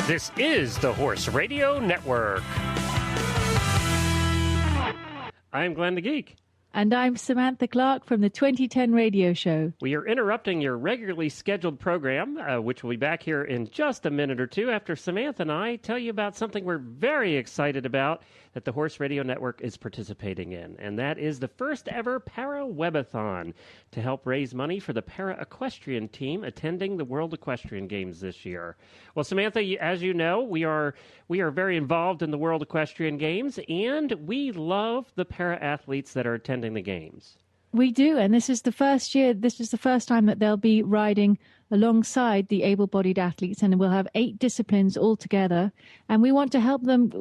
This is the Horse Radio Network. I'm Glenn the Geek. And I'm Samantha Clark from the 2010 radio show. We are interrupting your regularly scheduled program, which will be back here in just a minute or two after Samantha and I tell you about something we're very excited about that the Horse Radio Network is participating in, and that is the first ever Para-Webathon to help raise money for the Para-Equestrian team attending the World Equestrian Games this year. Well, Samantha, as you know, we are very involved in the World Equestrian Games, and we love the para-athletes that are attending the games. We do, and this is the first year, this is the first time that they'll be riding alongside the able-bodied athletes, and we'll have 8 disciplines all together, and we want to help them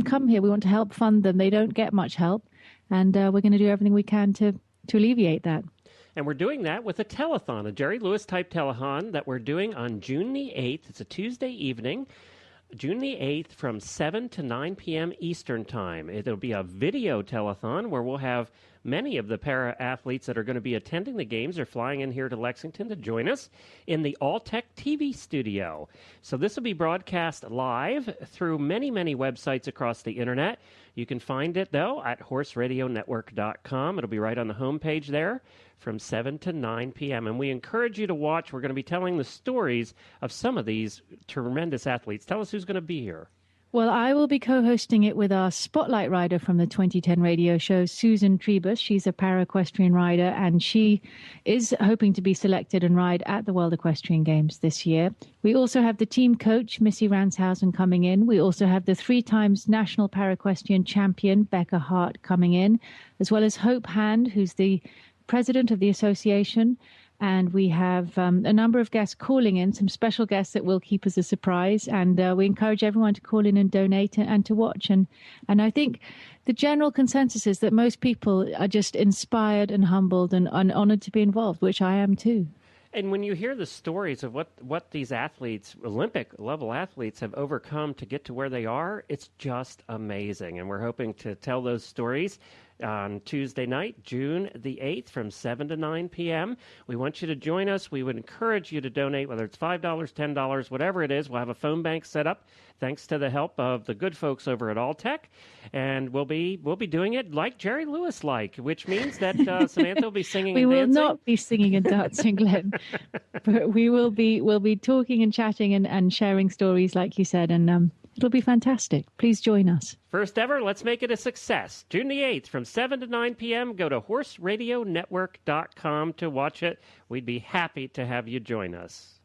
come here. We want to help fund them. They don't get much help, and we're going to do everything we can to alleviate that. And we're doing that with a telethon, a Jerry Lewis-type telethon that we're doing on June the 8th. It's a Tuesday evening, June the 8th from 7 to 9 p.m. Eastern Time. It'll be a video telethon where we'll have many of the para-athletes that are going to be attending the games are flying in here to Lexington to join us in the Alltech TV studio. So this will be broadcast live through many, many websites across the internet. You can find it, though, at horseradionetwork.com. It'll be right on the homepage there from 7 to 9 p.m. And we encourage you to watch. We're going to be telling the stories of some of these tremendous athletes. Tell us who's going to be here. Well, I will be co-hosting it with our spotlight rider from the 2010 radio show, Susan Trebus. She's a para-equestrian rider, and she is hoping to be selected and ride at the World Equestrian Games this year. We also have the team coach, Missy Ranshausen, coming in. We also have the 3 times national para-equestrian champion, Becca Hart, coming in, as well as Hope Hand, who's the president of the association. And we have a number of guests calling in, some special guests that will keep as a surprise. And we encourage everyone to call in and donate and to watch. And I think the general consensus is that most people are just inspired and humbled and honored to be involved, which I am too. And when you hear the stories of what these athletes, Olympic-level athletes, have overcome to get to where they are, it's just amazing. And we're hoping to tell those stories on Tuesday night, June the 8th, from 7 to 9 p.m. We want you to join us. We would encourage you to donate, whether it's $5, $10, whatever it is. We'll have a phone bank set up, thanks to the help of the good folks over at Alltech. And we'll be doing it like Jerry Lewis which means that Samantha will be singing and dancing. We will not be singing and dancing, Glenn. But we'll be talking and chatting and sharing stories, like you said, and it'll be fantastic. Please join us. First ever, let's make it a success. June the 8th from 7 to 9 p.m. Go to horseradionetwork.com to watch it. We'd be happy to have you join us.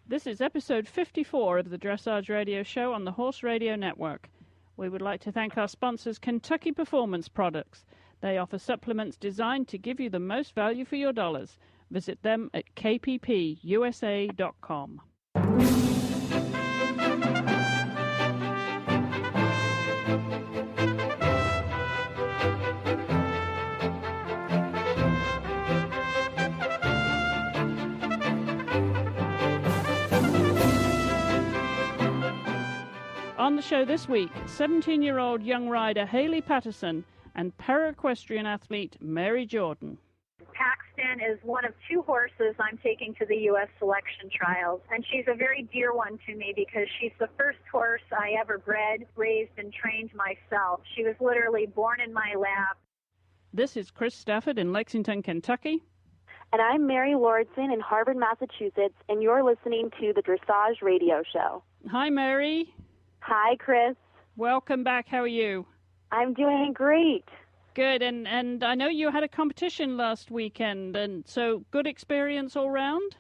This is episode 54 of the Dressage Radio Show on the Horse Radio Network. We would like to thank our sponsors, Kentucky Performance Products. They offer supplements designed to give you the most value for your dollars. Visit them at kppusa.com. On the show this week, 17-year-old young rider Haley Patterson and para-equestrian athlete Mary Jordan. Paxton is one of 2 horses I'm taking to the U.S. selection trials, and she's a very dear one to me because she's the first horse I ever bred, raised, and trained myself. She was literally born in my lap. This is Chris Stafford in Lexington, Kentucky. And I'm Mary Lordson in Harvard, Massachusetts, and you're listening to the Dressage Radio Show. Hi, Mary. Hi, Chris. Welcome back. How are you? I'm doing great. Good. And I know you had a competition last weekend, and so good experience all round?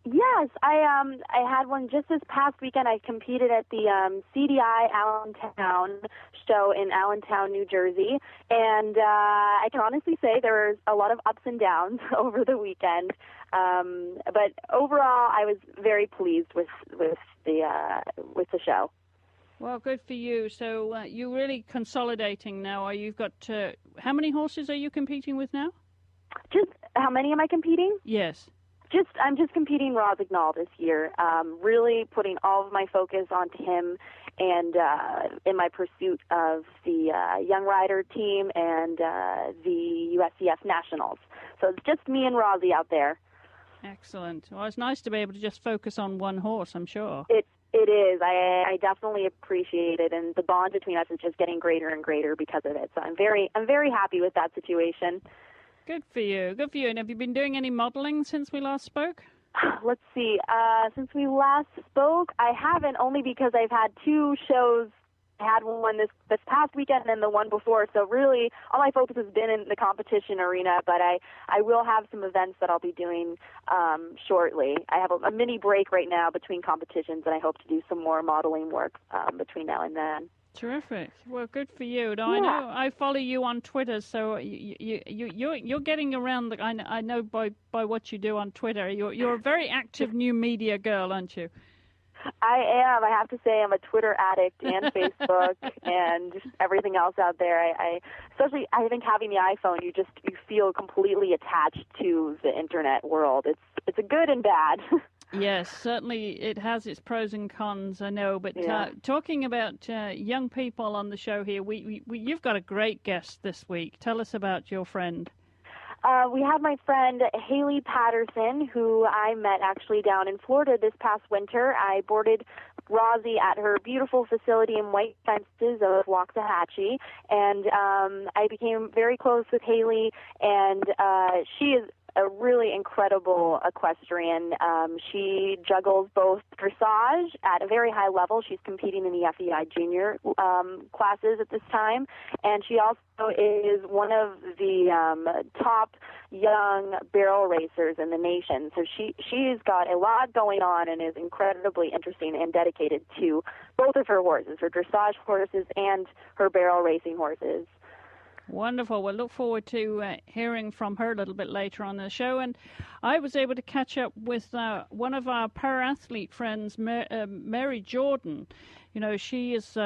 Yes, I had one just this past weekend. I competed at the CDI Allentown show in Allentown, New Jersey, and I can honestly say there was a lot of ups and downs over the weekend. But overall, I was very pleased with the show. Well, good for you. So you're really consolidating now. You've got how many horses are you competing with now? Just how many am I competing? Yes. I'm just competing Rosignol this year. Really putting all of my focus onto him, and in my pursuit of the young rider team and the USCF Nationals. So it's just me and Rosie out there. Excellent. Well, it's nice to be able to just focus on one horse, I'm sure. It is. I definitely appreciate it, and the bond between us is just getting greater and greater because of it. So I'm very happy with that situation. Good for you. Good for you. And have you been doing any modeling since we last spoke? Let's see. Since we last spoke, I haven't, only because I've had two shows. I had one this past weekend and the one before, so really all my focus has been in the competition arena, but I will have some events that I'll be doing shortly. I have a mini break right now between competitions, and I hope to do some more modeling work between now and then. Terrific. Well, good for you. Now, I know I follow you on Twitter, so you're getting around. I know by what you do on Twitter. You're a very active new media girl, aren't you? I am. I have to say I'm a Twitter addict and Facebook and just everything else out there. Especially I think having the iPhone, you feel completely attached to the internet world. It's a good and bad. Yes, certainly it has its pros and cons, I know. But talking about young people on the show here, you've got a great guest this week. Tell us about your friend. We have my friend Haley Patterson, who I met actually down in Florida this past winter. I boarded Rosie at her beautiful facility in White Fences of Waxahachie, and I became very close with Haley, and she is a really incredible equestrian. She juggles both dressage at a very high level. She's competing in the FEI junior classes at this time, and she also is one of the top young barrel racers in the nation. So she's got a lot going on and is incredibly interesting and dedicated to both of her horses, her dressage horses and her barrel racing horses. Wonderful. We'll look forward to hearing from her a little bit later on the show. And I was able to catch up with one of our para-athlete friends, Mary Jordan. You know, she is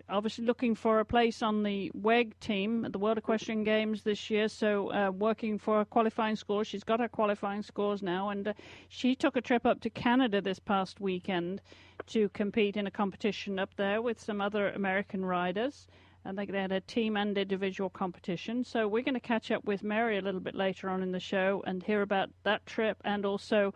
obviously looking for a place on the WEG team at the World Equestrian Games this year, so working for qualifying scores. She's got her qualifying scores now, and she took a trip up to Canada this past weekend to compete in a competition up there with some other American riders. And they had a team and individual competition. So we're going to catch up with Mary a little bit later on in the show and hear about that trip and also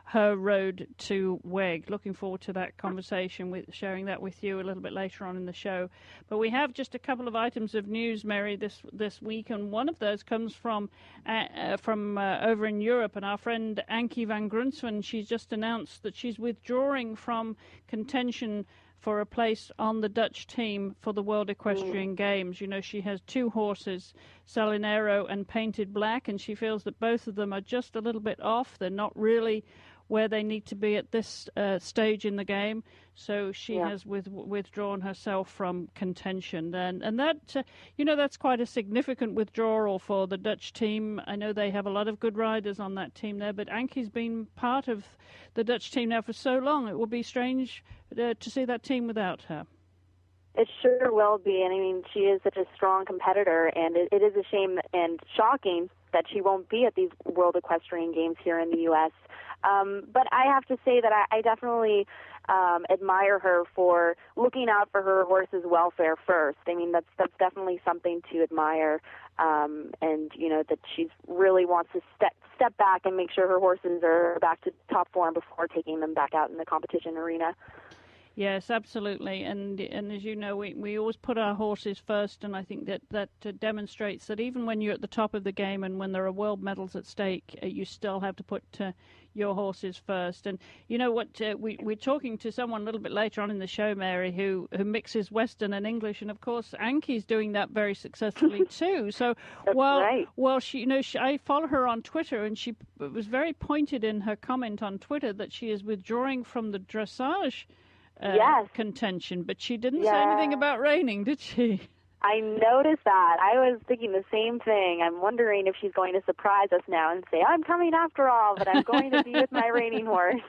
her road to WEG. Looking forward to that conversation, with sharing that with you a little bit later on in the show. But we have just a couple of items of news, Mary, this week, and one of those comes from over in Europe. And our friend Ankie van Grunsven, she's just announced that she's withdrawing from contention for a place on the Dutch team for the World Equestrian Games. You know, she has two horses, Salinero and Painted Black, and she feels that both of them are just a little bit off. They're not really where they need to be at this stage in the game. So she has withdrawn herself from contention. And that, that's quite a significant withdrawal for the Dutch team. I know they have a lot of good riders on that team there, but Ankie's been part of the Dutch team now for so long. It will be strange to see that team without her. It sure will be. And I mean, she is such a strong competitor, and it is a shame and shocking that she won't be at these World Equestrian Games here in the U.S. But I have to say that I definitely admire her for looking out for her horse's welfare first. I mean, that's definitely something to admire, and that she really wants to step back and make sure her horses are back to top form before taking them back out in the competition arena. Yes, absolutely. And as you know, we always put our horses first, and I think that demonstrates that even when you're at the top of the game and when there are world medals at stake, you still have to put your horses first. And you know what, we're talking to someone a little bit later on in the show, Mary, who mixes Western and English, and of course Ankie's doing that very successfully too. So well, I follow her on Twitter, and she was very pointed in her comment on Twitter that she is withdrawing from the dressage contention, but she didn't say anything about reining, did she? I noticed that. I was thinking the same thing. I'm wondering if she's going to surprise us now and say, I'm coming after all, but I'm going to be with my reining horse.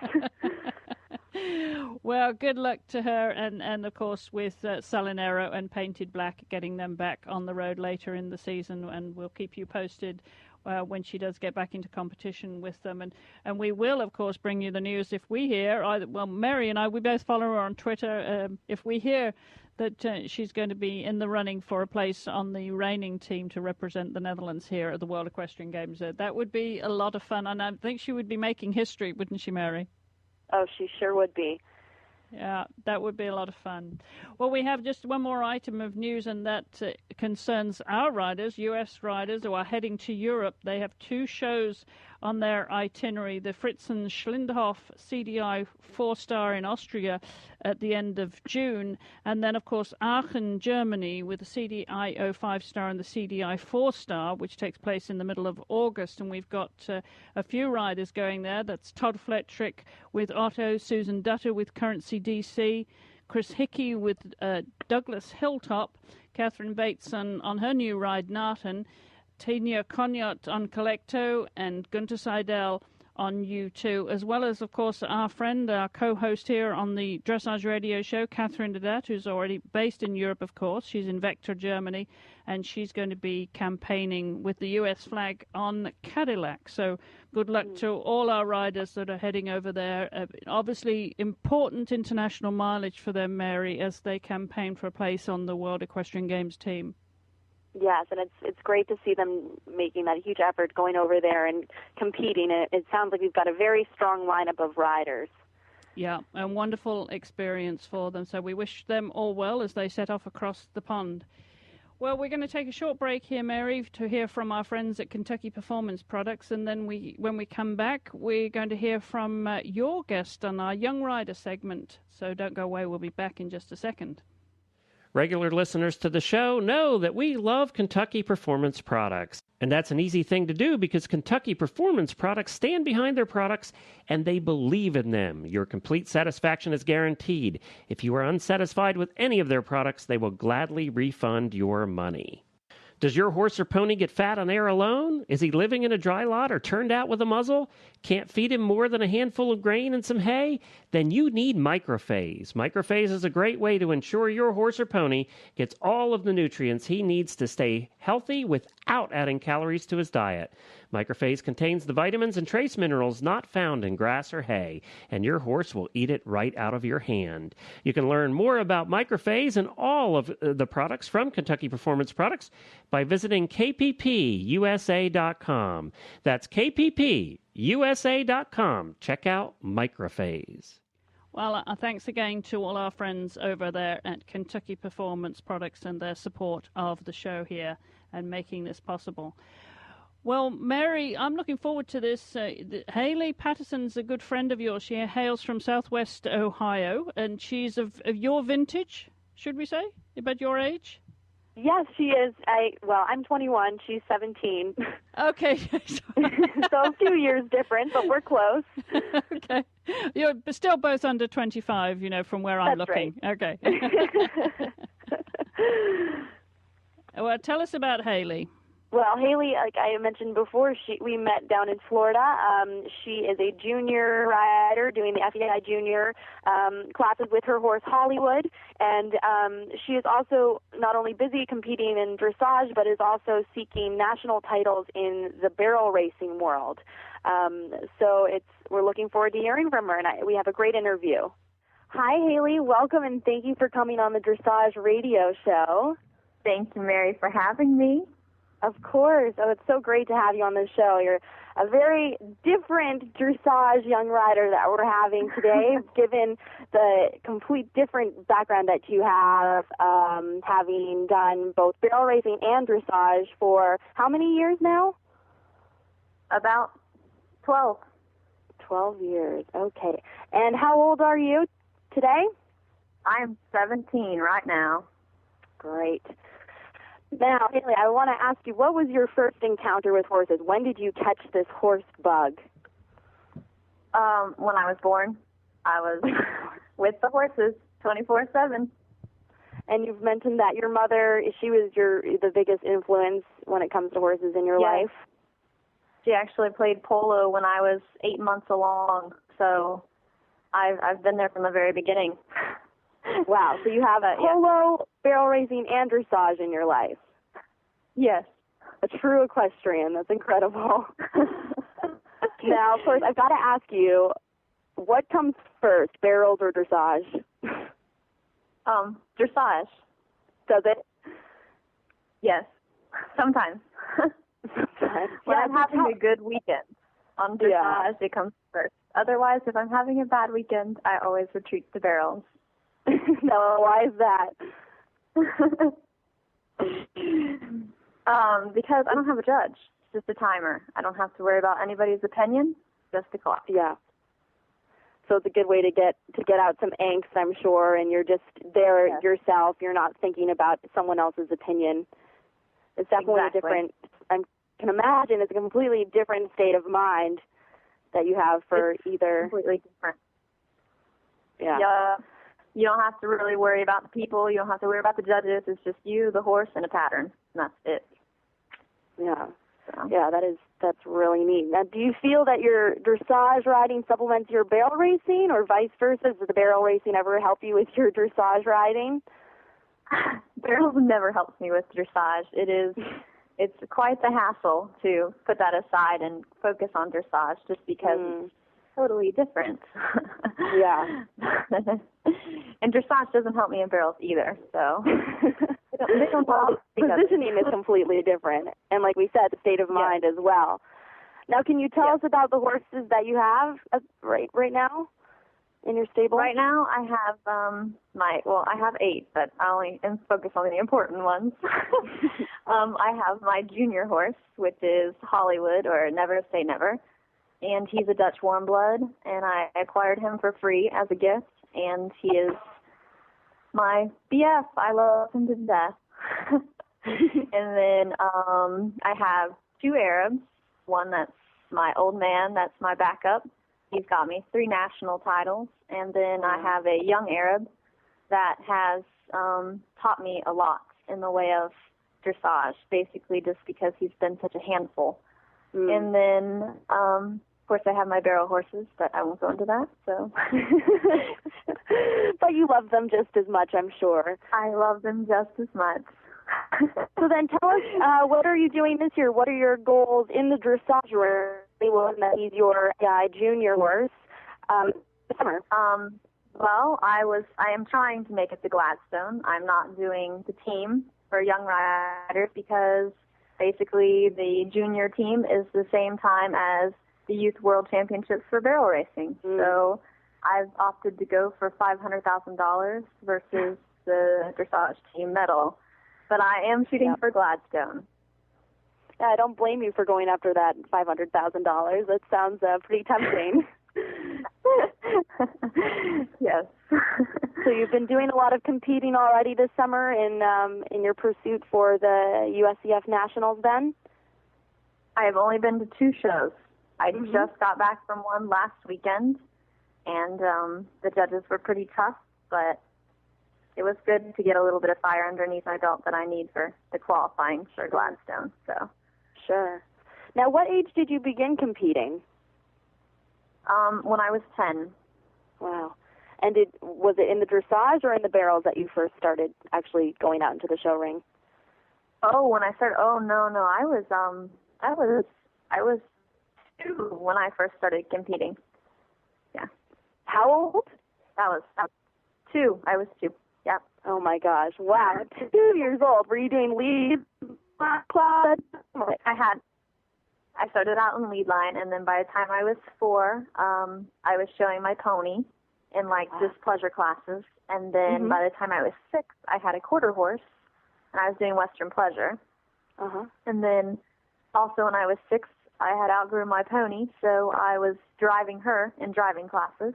Well, good luck to her, and of course with Salinero and Painted Black, getting them back on the road later in the season, and we'll keep you posted when she does get back into competition with them. And we will, of course, bring you the news if we hear, Mary and I, we both follow her on Twitter, if we hear that she's going to be in the running for a place on the reining team to represent the Netherlands here at the World Equestrian Games. That would be a lot of fun, and I think she would be making history, wouldn't she, Mary? Oh, she sure would be. Yeah, that would be a lot of fun. Well, we have just one more item of news, and that concerns our riders, U.S. riders who are heading to Europe. They have 2 shows on their itinerary, the Fritz and Schlindhoff CDI 4-star in Austria at the end of June, and then, of course, Aachen, Germany, with the CDI 05-star and the CDI 4-star, which takes place in the middle of August. And we've got a few riders going there. That's Todd Flettrick with Otto, Susan Dutter with Currency DC, Chris Hickey with Douglas Hilltop, Catherine Bates on her new ride, Narton, Tanya Conyot on Collecto, and Gunter Seidel on U2, as well as, of course, our friend, our co-host here on the Dressage Radio Show, Catherine Dedat, who's already based in Europe, of course. She's in Vector, Germany, and she's going to be campaigning with the U.S. flag on Cadillac. So good luck to all our riders that are heading over there. Obviously, important international mileage for them, Mary, as they campaign for a place on the World Equestrian Games team. Yes, and it's great to see them making that huge effort, going over there and competing. It sounds like we've got a very strong lineup of riders. Yeah, a wonderful experience for them. So we wish them all well as they set off across the pond. Well, we're going to take a short break here, Mary, to hear from our friends at Kentucky Performance Products. And then when we come back, we're going to hear from your guest on our Young Rider segment. So don't go away. We'll be back in just a second. Regular listeners to the show know that we love Kentucky Performance Products. And that's an easy thing to do because Kentucky Performance Products stand behind their products and they believe in them. Your complete satisfaction is guaranteed. If you are unsatisfied with any of their products, they will gladly refund your money. Does your horse or pony get fat on air alone? Is he living in a dry lot or turned out with a muzzle? Can't feed him more than a handful of grain and some hay? Then you need Microphase. Microphase is a great way to ensure your horse or pony gets all of the nutrients he needs to stay healthy without adding calories to his diet. Microphase contains the vitamins and trace minerals not found in grass or hay, and your horse will eat it right out of your hand. You can learn more about Microphase and all of the products from Kentucky Performance Products by visiting kppusa.com. That's kppusa.com. Check out Microphase. Well, thanks again to all our friends over there at Kentucky Performance Products and their support of the show here and making this possible. Well, Mary, I'm looking forward to this. Haley Patterson's a good friend of yours. She hails from Southwest Ohio, and she's of your vintage, should we say, about your age? Yes, she is. I'm 21. She's 17. Okay. So a few years different, but we're close. Okay. You're still both under 25, from where I'm looking. Right. Okay. Well, tell us about Haley. Well, Haley, like I mentioned before, we met down in Florida. She is a junior rider doing the FEI junior classes with her horse Hollywood, and she is also not only busy competing in dressage, but is also seeking national titles in the barrel racing world. So we're looking forward to hearing from her, and we have a great interview. Hi, Haley. Welcome, and thank you for coming on the Dressage Radio Show. Thank you, Mary, for having me. Of course. Oh, it's so great to have you on the show. You're a very different dressage young rider that we're having today, given the complete different background that you have, having done both barrel racing and dressage for how many years now? About 12. 12 years. Okay. And how old are you today? I'm 17 right now. Great. Now, Haley, I want to ask you, what was your first encounter with horses? When did you catch this horse bug? When I was born. I was with the horses 24/7. And you've mentioned that your mother, she was the biggest influence when it comes to horses in your life? She actually played polo when I was 8 months along, so I've been there from the very beginning. Wow, so you have polo, barrel racing, and dressage in your life. Yes. A true equestrian. That's incredible. Now, of course, I've got to ask you, what comes first, barrels or dressage? Dressage. Does it? Yes. Sometimes. Sometimes. When I'm having a good weekend. On dressage, it comes first. Otherwise, if I'm having a bad weekend, I always retreat to barrels. No, why is that? Because I don't have a judge. It's just a timer. I don't have to worry about anybody's opinion, just the clock. Yeah. So it's a good way to get out some angst, I'm sure, and you're just there yourself. You're not thinking about someone else's opinion. It's definitely a different, I can imagine it's a completely different state of mind that you have for either. Completely different. Yeah. You don't have to really worry about the people. You don't have to worry about the judges. It's just you, the horse, and a pattern. And that's it. Yeah. So. Yeah, that's really neat. Now, do you feel that your dressage riding supplements your barrel racing, or vice versa? Does the barrel racing ever help you with your dressage riding? Barrels never helps me with dressage. It's quite the hassle to put that aside and focus on dressage just because it's totally different. Yeah. And dressage doesn't help me in barrels either, so they don't help. Positioning is completely different, and like we said, the state of mind as well. Now, can you tell us about the horses that you have right now in your stable? Right now, I have I have 8, but I only focus on the important ones. I have my junior horse, which is Hollywood, or Never Say Never, and he's a Dutch warm blood, and I acquired him for free as a gift, and he is my BF. I love him to death. And then I have 2 Arabs, one that's my old man, that's my backup. He's got me 3 national titles, and then I have a young Arab that has taught me a lot in the way of dressage, basically just because he's been such a handful. And then, of course, I have my barrel horses, but I won't go into that. So, but you love them just as much, I'm sure. I love them just as much. So then tell us, what are you doing this year? What are your goals in the dressage race? That he's your junior horse. Summer. Well, I am trying to make it to Gladstone. I'm not doing the team for young riders because basically the junior team is the same time as the Youth World Championships for barrel racing. So I've opted to go for $500,000 versus the dressage team medal. But I am shooting for Gladstone. Yeah, I don't blame you for going after that $500,000. That sounds pretty tempting. Yes. So you've been doing a lot of competing already this summer in your pursuit for the USCF Nationals then? I have only been to 2 shows. I just got back from one last weekend, and the judges were pretty tough, but it was good to get a little bit of fire underneath my belt that I need for the qualifying for Gladstone. So, sure. Now, what age did you begin competing? When I was 10. Wow. And was it in the dressage or in the barrels that you first started actually going out into the show ring? Oh, when I started, no, I was 2 when I first started competing. Yeah. How old? That was 2. I was 2. Yep. Oh my gosh! Wow, 2 years old. Were you doing lead class? I started out in lead line, and then by the time I was 4, I was showing my pony in just pleasure classes, and then by the time I was 6, I had a quarter horse, and I was doing Western pleasure. And then also when I was 6, I had outgrew my pony, so I was driving her in driving classes.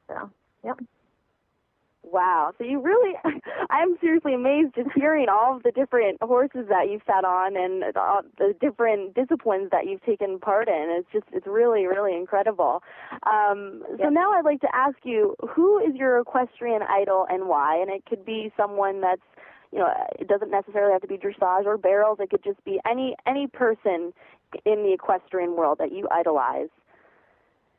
So, yep. Wow. So you really, I'm seriously amazed just hearing all of the different horses that you've sat on and the different disciplines that you've taken part in. It's really, really incredible. So now I'd like to ask you, who is your equestrian idol and why? And it could be someone that's, it doesn't necessarily have to be dressage or barrels. It could just be any person in the equestrian world that you idolize.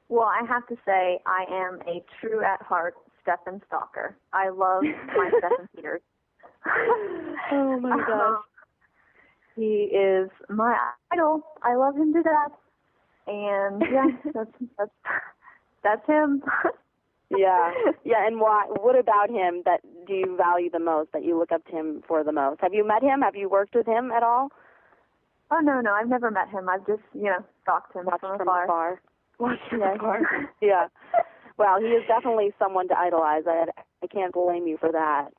Well, I have to say I am a true at heart Stefan stalker. I love my Stefan Peters. Oh my gosh. He is my idol. I love him to death. And that's him. Yeah. And why? What about him that do you value the most, that you look up to him for the most? Have you met him? Have you worked with him at all? Oh, no, I've never met him. I've just, stalked him Watched from from afar. Watched from afar. Yeah. Well, he is definitely someone to idolize. I can't blame you for that.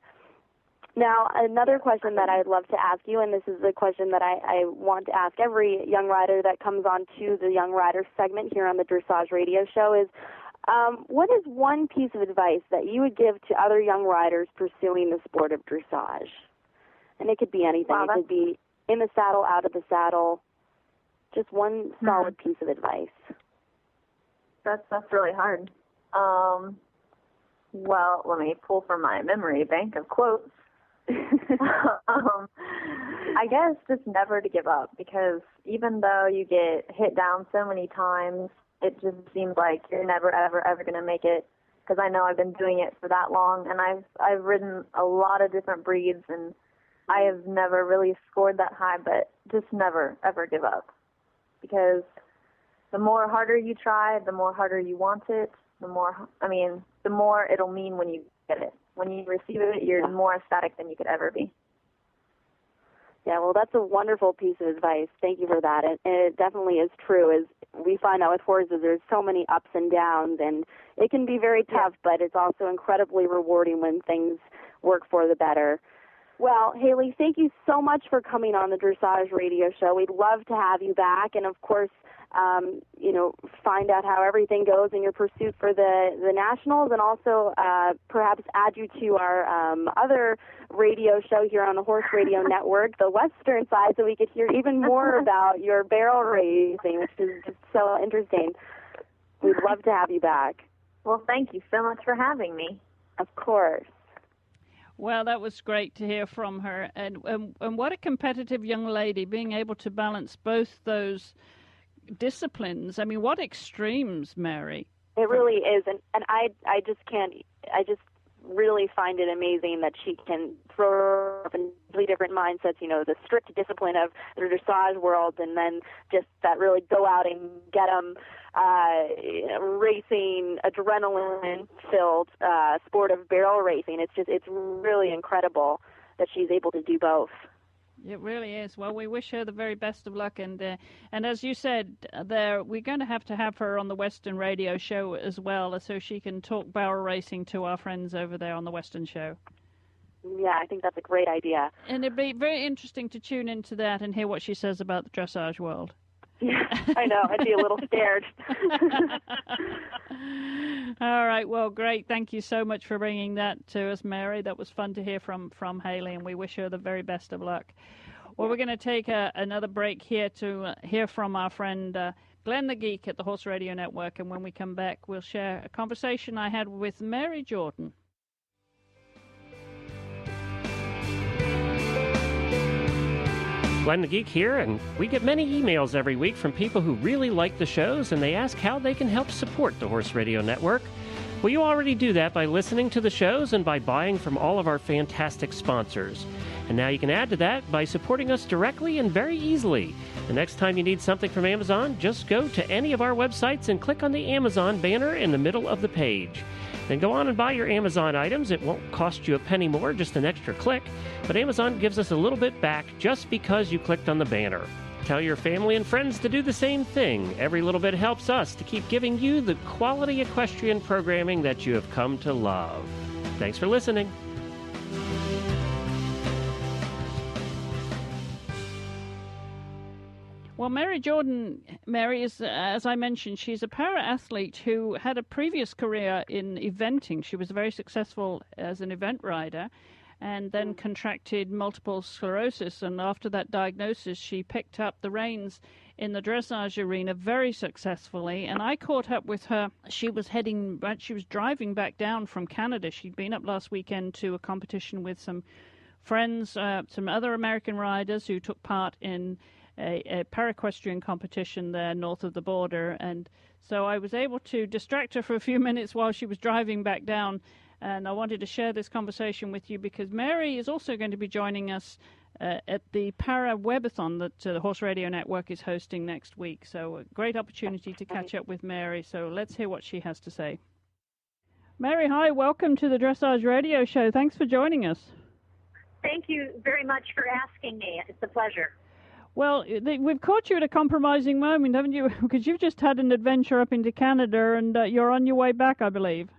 Now, another question that I'd love to ask you, and this is a question that I want to ask every young rider that comes on to the Young Rider segment here on the Dressage Radio Show, is what is one piece of advice that you would give to other young riders pursuing the sport of dressage? And it could be anything. Wow, it could be in the saddle, out of the saddle, just one solid piece of advice. That's really hard. Well, let me pull from my memory bank of quotes. I guess just never to give up, because even though you get hit down so many times, it just seems like you're never, ever going to make it, because I know I've been doing it for that long, and I've ridden a lot of different breeds, and I have never really scored that high, but just never, ever give up, because the more harder you try, the more harder you want it, the more it'll mean when you get it. When you receive it, you're more ecstatic than you could ever be. Yeah, well, that's a wonderful piece of advice. Thank you for that. And it definitely is true. As we find out with horses, there's so many ups and downs, and it can be very tough, but it's also incredibly rewarding when things work for the better. Well, Haley, thank you so much for coming on the Dressage Radio Show. We'd love to have you back, and of course, find out how everything goes in your pursuit for the Nationals, and also perhaps add you to our other radio show here on the Horse Radio Network, the Western side, so we could hear even more about your barrel racing, which is just so interesting. We'd love to have you back. Well, thank you so much for having me. Of course. Well, that was great to hear from her. And what a competitive young lady, being able to balance both those disciplines. I mean, what extremes, Mary. It really is. And I just really find it amazing that she can throw up in completely different mindsets, the strict discipline of the dressage world, and then just that really go out and get them racing, adrenaline-filled sport of barrel racing. It's really incredible that she's able to do both. It really is. Well, we wish her the very best of luck, and as you said, we're going to have her on the Western Radio Show as well, so she can talk barrel racing to our friends over there on the Western Show. Yeah, I think that's a great idea. And it'd be very interesting to tune into that and hear what she says about the dressage world. Yeah, I know. I'd be a little scared. All right. Well, great. Thank you so much for bringing that to us, Mary. That was fun to hear from Haley, and we wish her the very best of luck. Well, we're going to take another break here to hear from our friend Glenn the Geek at the Horse Radio Network, and when we come back, we'll share a conversation I had with Mary Jordan. Glenn the Geek here, and we get many emails every week from people who really like the shows, and they ask how they can help support the Horse Radio Network. Well, you already do that by listening to the shows and by buying from all of our fantastic sponsors. And now you can add to that by supporting us directly and very easily. The next time you need something from Amazon, just go to any of our websites and click on the Amazon banner in the middle of the page. Then go on and buy your Amazon items. It won't cost you a penny more, just an extra click. But Amazon gives us a little bit back just because you clicked on the banner. Tell your family and friends to do the same thing. Every little bit helps us to keep giving you the quality equestrian programming that you have come to love. Thanks for listening. Well, Mary Jordan, is, as I mentioned, she's a para-athlete who had a previous career in eventing. She was very successful as an event rider and then contracted multiple sclerosis. And after that diagnosis, she picked up the reins in the dressage arena very successfully. And I caught up with her. She was driving back down from Canada. She'd been up last weekend to a competition with some friends, some other American riders who took part in a para-equestrian competition there north of the border. And so I was able to distract her for a few minutes while she was driving back down. And I wanted to share this conversation with you because Mary is also going to be joining us at the Para-Webathon that the Horse Radio Network is hosting next week. So a great opportunity to catch up with Mary. So let's hear what she has to say. Mary, hi. Welcome to the Dressage Radio Show. Thanks for joining us. Thank you very much for asking me. It's a pleasure. Well, we've caught you at a compromising moment, haven't you? Because you've just had an adventure up into Canada, and you're on your way back, I believe.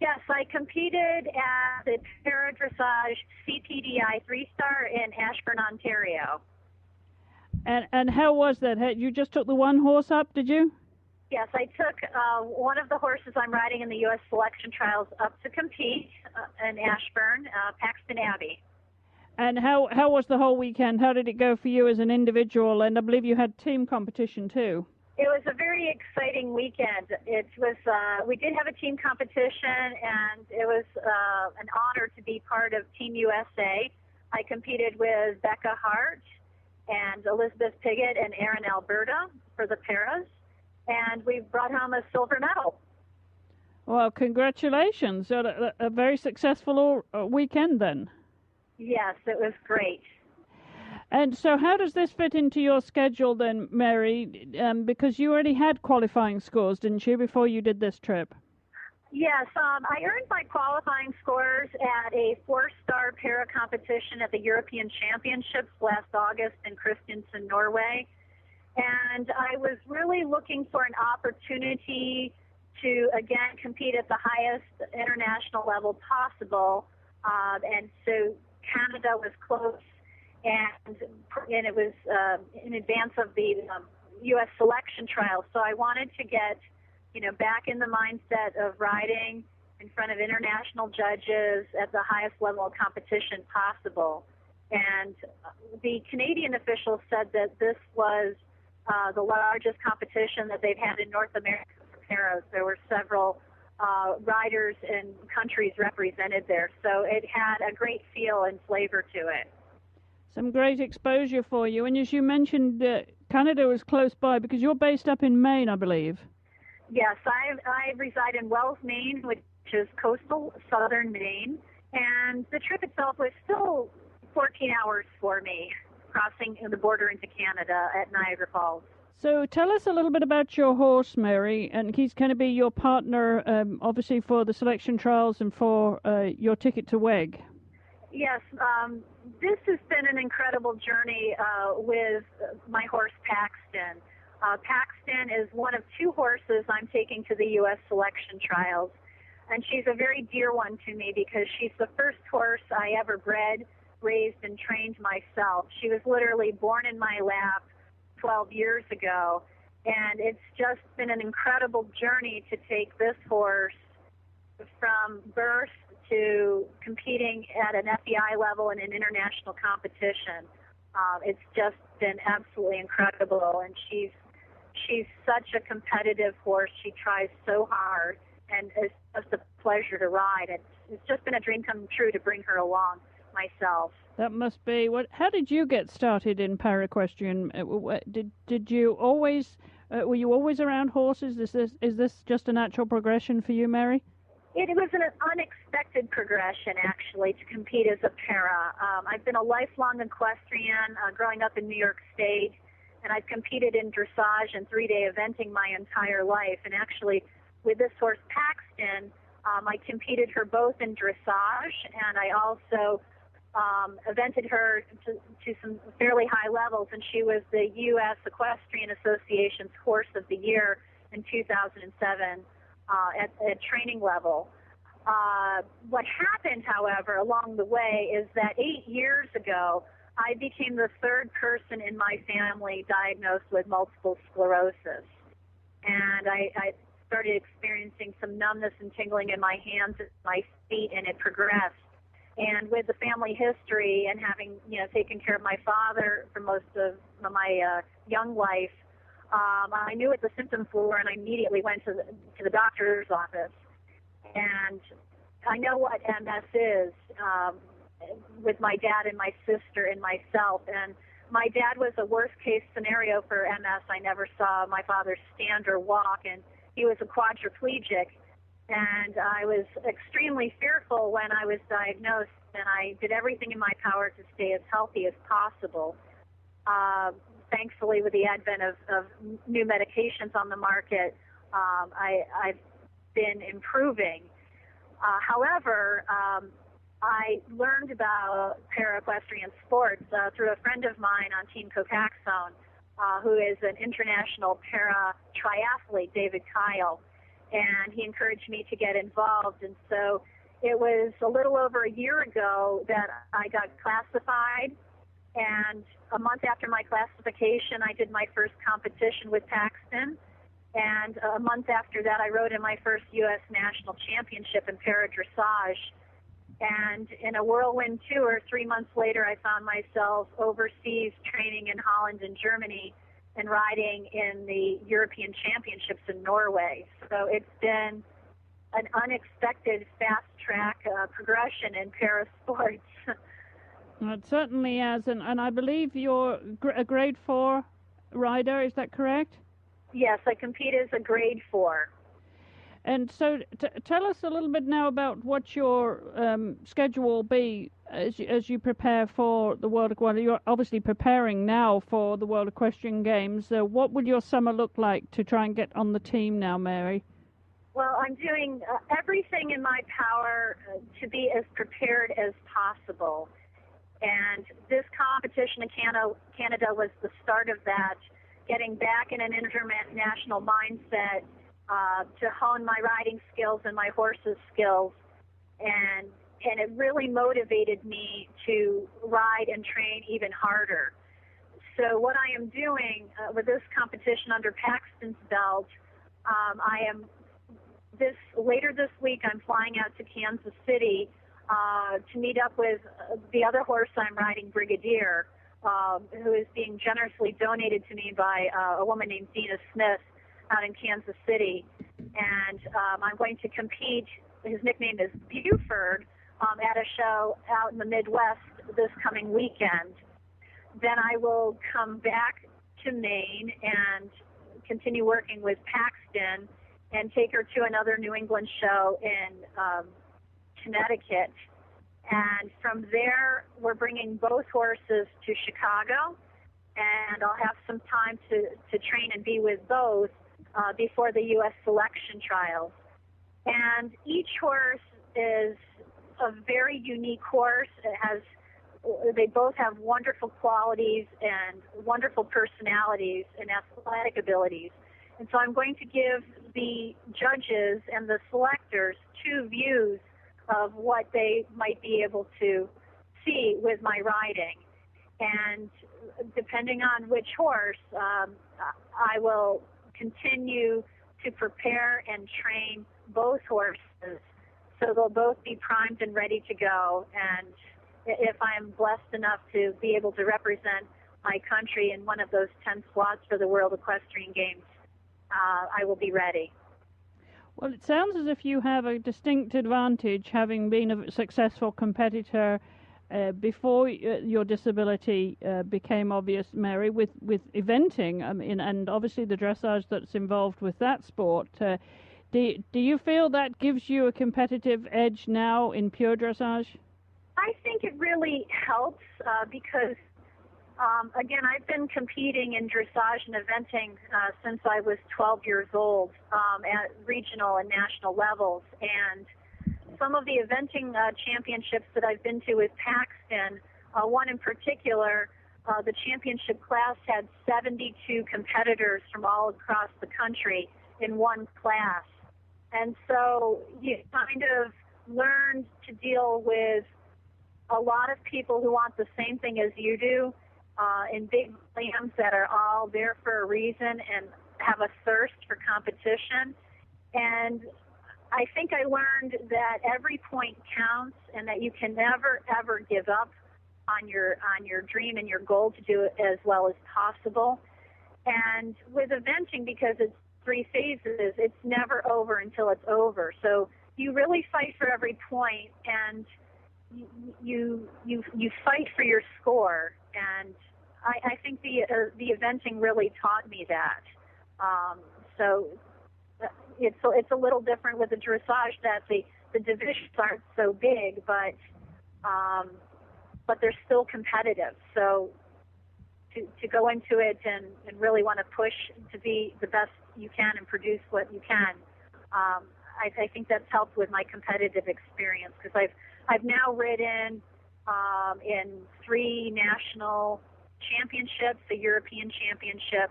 Yes, I competed at the Para-Dressage CPDI 3-star in Ashburn, Ontario. And how was that? You just took the one horse up, did you? Yes, I took one of the horses I'm riding in the U.S. selection trials up to compete in Ashburn, Paxton Abbey. And how was the whole weekend? How did it go for you as an individual? And I believe you had team competition too. It was a very exciting weekend. It was we did have a team competition, and it was an honor to be part of Team USA. I competed with Becca Hart and Elizabeth Piggott and Erin Alberta for the paras, and we brought home a silver medal. Well, congratulations. A very successful weekend then. Yes, it was great. And so how does this fit into your schedule then, Mary? Because you already had qualifying scores, didn't you, before you did this trip? Yes, I earned my qualifying scores at a 4-star para competition at the European Championships last August in Kristiansand, Norway. And I was really looking for an opportunity to, again, compete at the highest international level possible. And so Canada was close, and it was in advance of the U.S. selection trial. So I wanted to get, back in the mindset of riding in front of international judges at the highest level of competition possible. And the Canadian officials said that this was the largest competition that they've had in North America for paras. There were several riders and countries represented there, so it had a great feel and flavor to it. Some great exposure for you, and as you mentioned, Canada was close by because you're based up in Maine, I believe. Yes, I reside in Wells, Maine, which is coastal southern Maine, and the trip itself was still 14 hours for me, crossing the border into Canada at Niagara Falls. So tell us a little bit about your horse, Mary, and he's going to be your partner, obviously, for the selection trials and for your ticket to WEG. Yes, this has been an incredible journey with my horse, Paxton. Paxton is one of 2 horses I'm taking to the U.S. selection trials, and she's a very dear one to me because she's the first horse I ever bred, raised, and trained myself. She was literally born in my lap 12 years ago, and it's just been an incredible journey to take this horse from birth to competing at an FEI level in an international competition. It's just been absolutely incredible, and she's such a competitive horse. She tries so hard, and it's just a pleasure to ride. It's just been a dream come true to bring her along myself. That must be how did you get started in para-equestrian? Did you always were you always around horses? Is this just a natural progression for you, Mary? It was an unexpected progression, actually, to compete as a para. I've been a lifelong equestrian growing up in New York State, and I've competed in dressage and 3-day eventing my entire life. And actually, with this horse, Paxton, I competed her both in dressage, and I also evented her to some fairly high levels, and she was the U.S. Equestrian Association's Horse of the Year in 2007 at training level. What happened, however, along the way is that 8 years ago, I became the 3rd person in my family diagnosed with multiple sclerosis, and I started experiencing some numbness and tingling in my hands and my feet, and it progressed. And with the family history and having, taken care of my father for most of my young life, I knew what the symptoms were, and I immediately went to the doctor's office. And I know what MS is with my dad and my sister and myself. And my dad was a worst-case scenario for MS. I never saw my father stand or walk, and he was a quadriplegic. And I was extremely fearful when I was diagnosed, and I did everything in my power to stay as healthy as possible. Thankfully, with the advent of new medications on the market, I've been improving. However, I learned about para-equestrian sports through a friend of mine on Team Copaxone, who is an international para-triathlete, David Kyle, and he encouraged me to get involved. And so it was a little over a year ago that I got classified, and a month after my classification, I did my first competition with Paxton, and a month after that, I rode in my first U.S. National Championship in para-dressage. And in a whirlwind tour, 3 months later, I found myself overseas training in Holland and Germany and riding in the European Championships in Norway. So it's been an unexpected fast-track progression in para sports. Well, it certainly has, and I believe you're a grade 4 rider, is that correct? Yes, I compete as a grade 4. And so tell us a little bit now about what your schedule will be as you prepare for the World Equestrian. You're obviously preparing now for the World Equestrian Games. What would your summer look like to try and get on the team now, Mary? Well, I'm doing everything in my power to be as prepared as possible. And this competition in Canada was the start of that, getting back in an international mindset, to hone my riding skills and my horse's skills, and it really motivated me to ride and train even harder. So what I am doing with this competition under Paxton's belt, later this week I'm flying out to Kansas City to meet up with the other horse I'm riding, Brigadier, who is being generously donated to me by a woman named Dina Smith out in Kansas City, and I'm going to compete. His nickname is Buford, at a show out in the Midwest this coming weekend. Then I will come back to Maine and continue working with Paxton and take her to another New England show in Connecticut. And from there, we're bringing both horses to Chicago, and I'll have some time to train and be with both before the U.S. selection trials. And each horse is a very unique horse. They both have wonderful qualities and wonderful personalities and athletic abilities. And so I'm going to give the judges and the selectors two views of what they might be able to see with my riding. And depending on which horse, I will continue to prepare and train both horses so they'll both be primed and ready to go. And if I'm blessed enough to be able to represent my country in one of those 10 slots for the World Equestrian Games, I will be ready. Well, it sounds as if you have a distinct advantage, having been a successful competitor before your disability became obvious, Mary, with eventing, and obviously the dressage that's involved with that sport. Do you feel that gives you a competitive edge now in pure dressage? I think it really helps because, again, I've been competing in dressage and eventing since I was 12 years old at regional and national levels. And some of the eventing championships that I've been to with Paxton, one in particular, the championship class had 72 competitors from all across the country in one class. And so you kind of learned to deal with a lot of people who want the same thing as you do in big lambs that are all there for a reason and have a thirst for competition. And I think I learned that every point counts and that you can never, ever give up on your dream and your goal to do it as well as possible. And with eventing, because it's 3 phases, it's never over until it's over. So you really fight for every point, and you fight for your score. And I think the eventing really taught me that. So it's a little different with the dressage, that the divisions aren't so big, but they're still competitive. So to go into it and really want to push to be the best you can and produce what you can, I think that's helped with my competitive experience because I've now ridden in 3 national championships, the European Championship,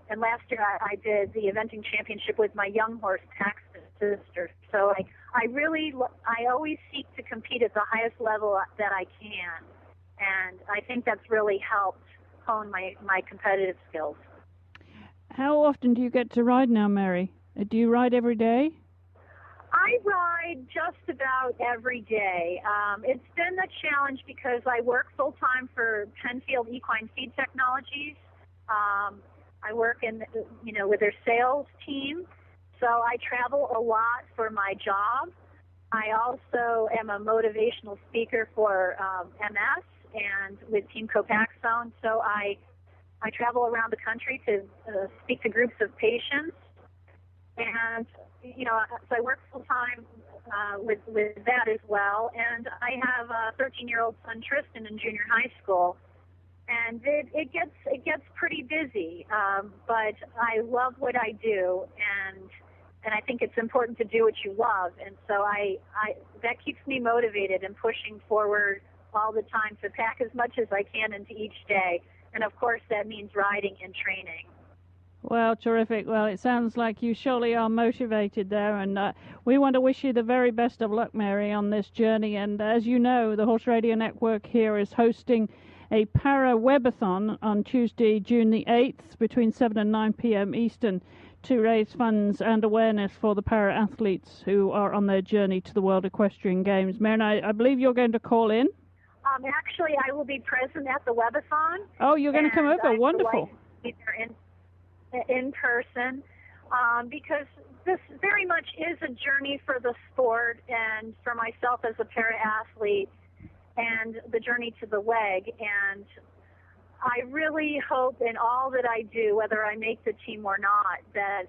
and last year I did the eventing championship with my young horse, Patterson sister. So I always seek to compete at the highest level that I can, and I think that's really helped hone my competitive skills. How often do you get to ride now, Mary? Do you ride every day? I ride just about every day. It's been a challenge because I work full-time for Penfield Equine Feed Technologies. I work with their sales team, so I travel a lot for my job. I also am a motivational speaker for MS and with Team Copaxone, so I travel around the country to speak to groups of patients. And, so I work full-time with that as well. And I have a 13-year-old son, Tristan, in junior high school. And it gets pretty busy, but I love what I do, and I think it's important to do what you love. And so that keeps me motivated and pushing forward all the time to pack as much as I can into each day. And, of course, that means riding and training. Well, terrific. Well, it sounds like you surely are motivated there, and we want to wish you the very best of luck, Mary, on this journey. And as you know, the Horse Radio Network here is hosting a Para-Webathon on Tuesday, June the 8th, between 7 and 9 p.m. Eastern, to raise funds and awareness for the para-athletes who are on their journey to the World Equestrian Games. Mary, I believe you're going to call in. Actually, I will be present at the webathon. Oh, you're going to come over. Wonderful. Be there in person, because this very much is a journey for the sport and for myself as a para-athlete and the journey to the WEG. And I really hope in all that I do, whether I make the team or not, that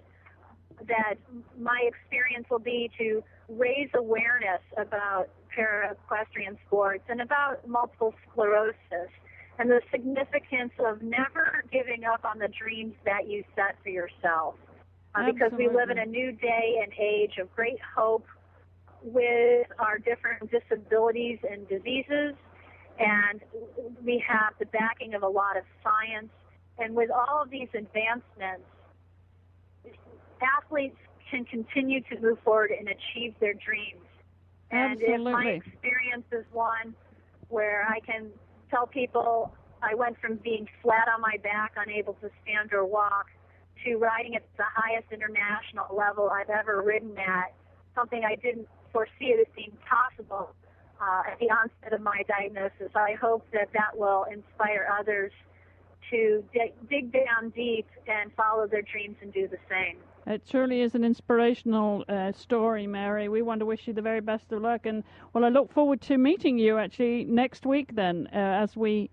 my experience will be to raise awareness about para-equestrian sports and about multiple sclerosis and the significance of never giving up on the dreams that you set for yourself. Because we live in a new day and age of great hope with our different disabilities and diseases, and we have the backing of a lot of science. And with all of these advancements, athletes can continue to move forward and achieve their dreams. Absolutely. And if my experience is one where I can tell people I went from being flat on my back, unable to stand or walk, to riding at the highest international level I've ever ridden at, something I didn't foresee as being possible at the onset of my diagnosis. I hope that will inspire others to dig down deep and follow their dreams and do the same. It truly is an inspirational story, Mary. We want to wish you the very best of luck. And, well, I look forward to meeting you, actually, next week then, as we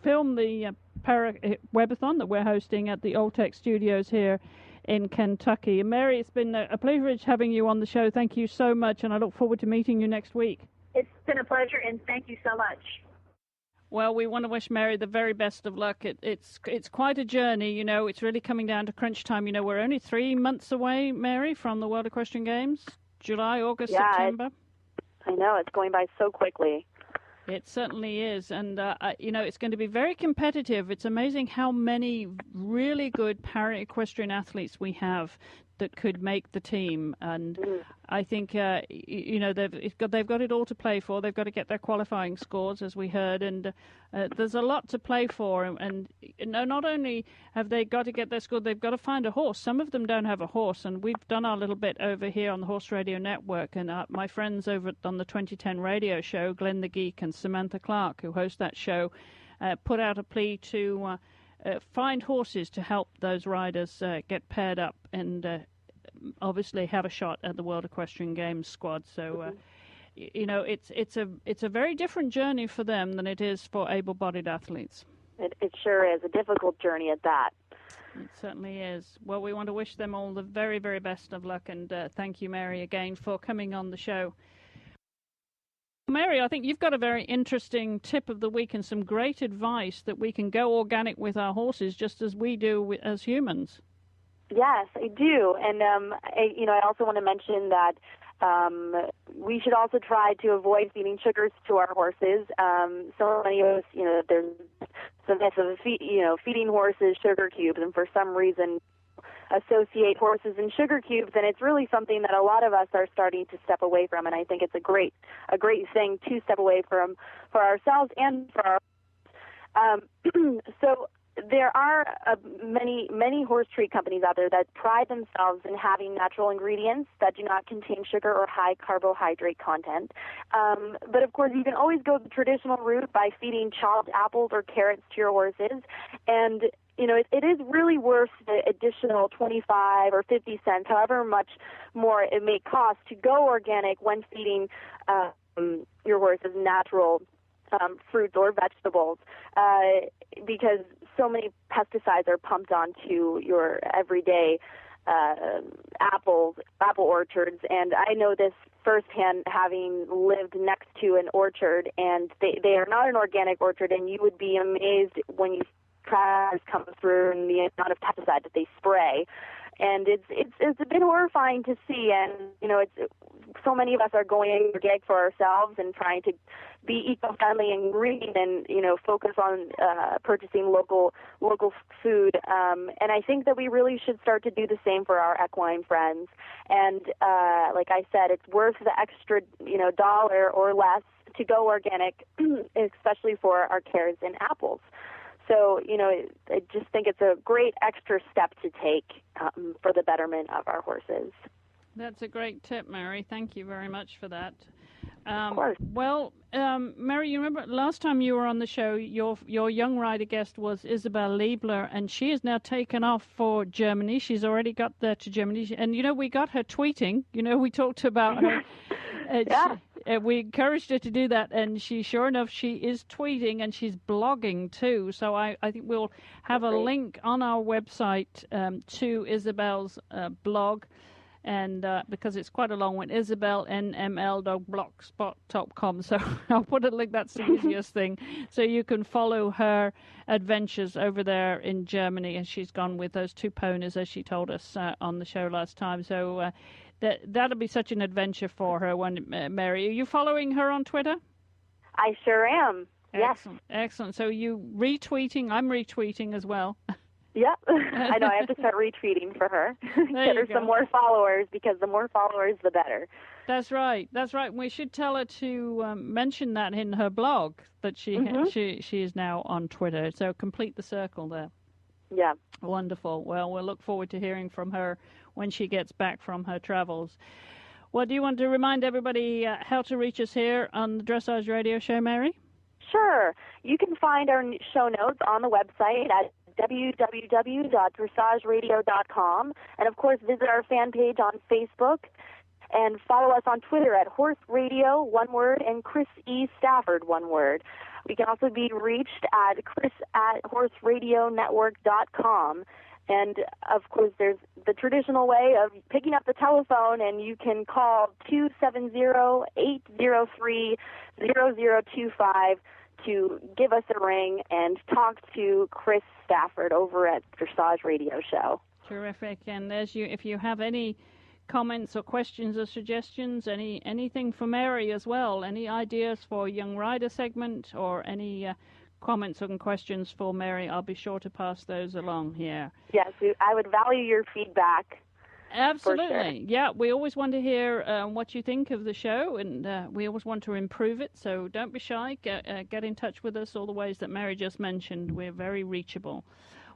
film the Para-Webathon that we're hosting at the Old Tech Studios here in Kentucky. And Mary, it's been a privilege having you on the show. Thank you so much, and I look forward to meeting you next week. It's been a pleasure, and thank you so much. Well, we want to wish Mary the very best of luck. It's quite a journey, you know. It's really coming down to crunch time. You know, we're only 3 months away, Mary, from the World Equestrian Games. July, August, September. I know. It's going by so quickly. It certainly is. And, you know, it's going to be very competitive. It's amazing how many really good para-equestrian athletes we have that could make the team. And I think, you know, they've got it all to play for. They've got to get their qualifying scores, as we heard. And there's a lot to play for. And not only have they got to get their score, they've got to find a horse. Some of them don't have a horse. And we've done our little bit over here on the Horse Radio Network. And my friends over on the 2010 radio show, Glenn the Geek and Samantha Clark, who host that show, put out a plea to find horses to help those riders get paired up and obviously have a shot at the World Equestrian Games squad. So, you know, it's a very different journey for them than it is for able-bodied athletes. It sure is a difficult journey at that. It certainly is. Well, we want to wish them all the very, very best of luck, and thank you, Mary, again for coming on the show. Mary, I think you've got a very interesting tip of the week and some great advice that we can go organic with our horses just as we do as humans. Yes, I do. And, I also want to mention that we should also try to avoid feeding sugars to our horses. So many of us, there's some myths of feeding horses sugar cubes, and for some reason associate horses and sugar cubes, and it's really something that a lot of us are starting to step away from, and I think it's a great thing to step away from for ourselves and for our so there are many horse treat companies out there that pride themselves in having natural ingredients that do not contain sugar or high carbohydrate content. But of course, you can always go the traditional route by feeding chopped apples or carrots to your horses. And, it is really worth the additional 25 or 50 cents, however much more it may cost, to go organic when feeding your horses natural fruits or vegetables, because so many pesticides are pumped onto your everyday apple orchards. And I know this firsthand, having lived next to an orchard, and they are not an organic orchard, and you would be amazed when you try to come through and the amount of pesticide that they spray. And it's a bit horrifying to see, and it's so many of us are going organic for ourselves and trying to be eco-friendly and green, and focus on purchasing local food. And I think that we really should start to do the same for our equine friends. And like I said, it's worth the extra dollar or less to go organic, especially for our carrots and apples. So, I just think it's a great extra step to take for the betterment of our horses. That's a great tip, Mary. Thank you very much for that. Of course. Well, Mary, you remember last time you were on the show, your young rider guest was Isabel Liebler, and she is now taken off for Germany. She's already got there to Germany. And, we got her tweeting. We talked about her. Yeah. We encouraged her to do that, and sure enough, she is tweeting and she's blogging too. So I think we'll have a link on our website to Isabel's blog, and because it's quite a long one, isabelnml.blogspot.com. So I'll put a link. That's the easiest thing. So you can follow her adventures over there in Germany, and she's gone with those two ponies, as she told us on the show last time. So that'll be such an adventure for her. Mary, are you following her on Twitter? I sure am. Excellent. Yes. Excellent. So you retweeting? I'm retweeting as well. Yep. I know. I have to start retweeting for her. Get her some more followers, because the more followers, the better. That's right. That's right. We should tell her to mention that in her blog, that she is now on Twitter. So complete the circle there. Yeah. Wonderful. Well, we'll look forward to hearing from her when she gets back from her travels. Well, do you want to remind everybody how to reach us here on the Dressage Radio Show, Mary? Sure. You can find our show notes on the website at www.dressageradio.com. And, of course, visit our fan page on Facebook and follow us on Twitter at Horse Radio, one word, and Chris E. Stafford, one word. We can also be reached at chris@horseradionetwork.com. And, of course, there's the traditional way of picking up the telephone, and you can call 270-803-0025 to give us a ring and talk to Chris Stafford over at Dressage Radio Show. Terrific. And if you have any comments or questions or suggestions, anything for Mary as well, any ideas for Young Rider segment, or any comments and questions for Mary, I'll be sure to pass those along here. Yes, I would value your feedback. Absolutely. Sure. Yeah, we always want to hear what you think of the show, and we always want to improve it, so don't be shy. Get in touch with us all the ways that Mary just mentioned. We're very reachable.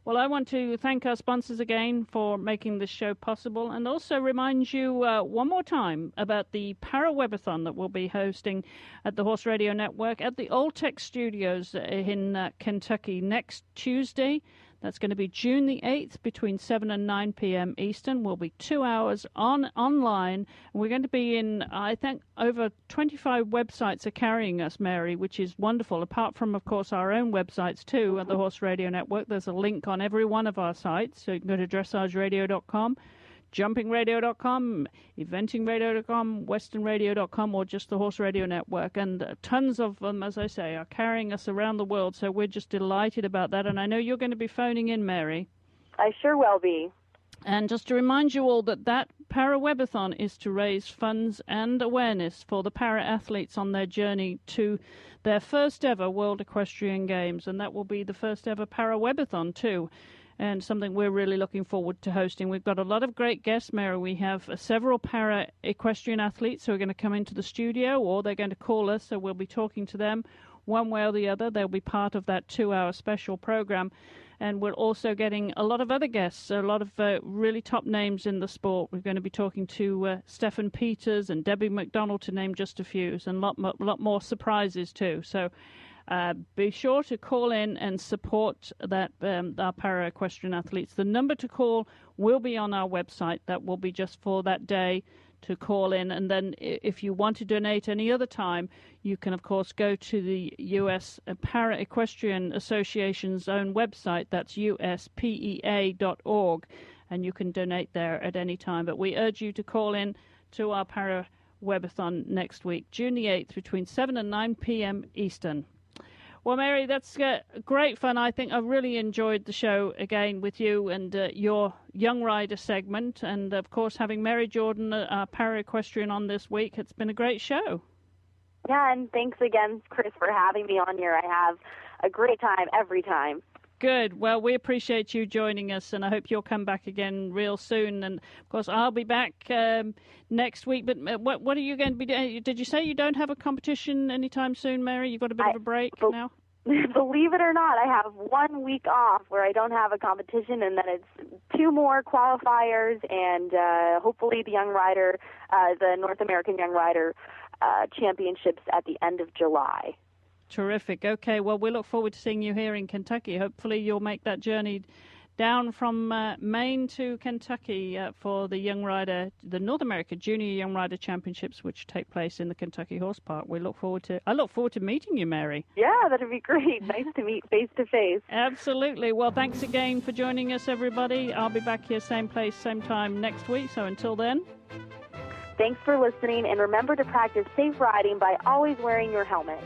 Well, I want to thank our sponsors again for making this show possible, and also remind you one more time about the Para-Webathon that we'll be hosting at the Horse Radio Network at the Old Tech Studios in Kentucky next Tuesday. That's going to be June the 8th between 7 and 9 p.m. Eastern. We'll be 2 hours online. We're going to be in, I think, over 25 websites are carrying us, Mary, which is wonderful, apart from, of course, our own websites, too, at the Horse Radio Network. There's a link on every one of our sites, so you can go to dressageradio.com, jumpingradio.com, eventingradio.com, westernradio.com, or just the Horse Radio Network. And tons of them, as I say, are carrying us around the world, so we're just delighted about that. And I know you're going to be phoning in, Mary. I sure will be. And just to remind you all that Para-Webathon is to raise funds and awareness for the para-athletes on their journey to their first ever World Equestrian Games. And that will be the first ever Para-Webathon too, and something we're really looking forward to hosting. We've got a lot of great guests, Mary. We have several para-equestrian athletes who are going to come into the studio, or they're going to call us, so we'll be talking to them one way or the other. They'll be part of that 2-hour special program. And we're also getting a lot of other guests, a lot of really top names in the sport. We're going to be talking to Stefan Peters and Debbie McDonald, to name just a few, and a lot more surprises too. So be sure to call in and support that our para-equestrian athletes. The number to call will be on our website. That will be just for that day to call in. And then if you want to donate any other time, you can, of course, go to the U.S. Para-Equestrian Association's own website. That's uspea.org, and you can donate there at any time. But we urge you to call in to our Para-Webathon next week, June the 8th, between 7 and 9 p.m. Eastern. Well, Mary, that's great fun. I think I really enjoyed the show again with you and your Young Rider segment. And, of course, having Mary Jordan, our para-equestrian, on this week, it's been a great show. Yeah, and thanks again, Chris, for having me on here. I have a great time every time. Good. Well, we appreciate you joining us, and I hope you'll come back again real soon. And, of course, I'll be back next week. But what are you going to be doing? Did you say you don't have a competition anytime soon, Mary? You've got a bit of a break now? Believe it or not, I have 1 week off where I don't have a competition, and then it's 2 more qualifiers, and hopefully the Young Rider, the North American Young Rider Championships at the end of July. Terrific. Okay, well, we look forward to seeing you here in Kentucky. Hopefully you'll make that journey down from Maine to Kentucky for the Young Rider, the North America Junior Young Rider Championships, which take place in the Kentucky Horse Park. I look forward to meeting you, Mary. Yeah, that'd be great. Nice to meet face to face. Absolutely. Well, thanks again for joining us, everybody. I'll be back here same place, same time next week. So until then. Thanks for listening, and remember to practice safe riding by always wearing your helmet.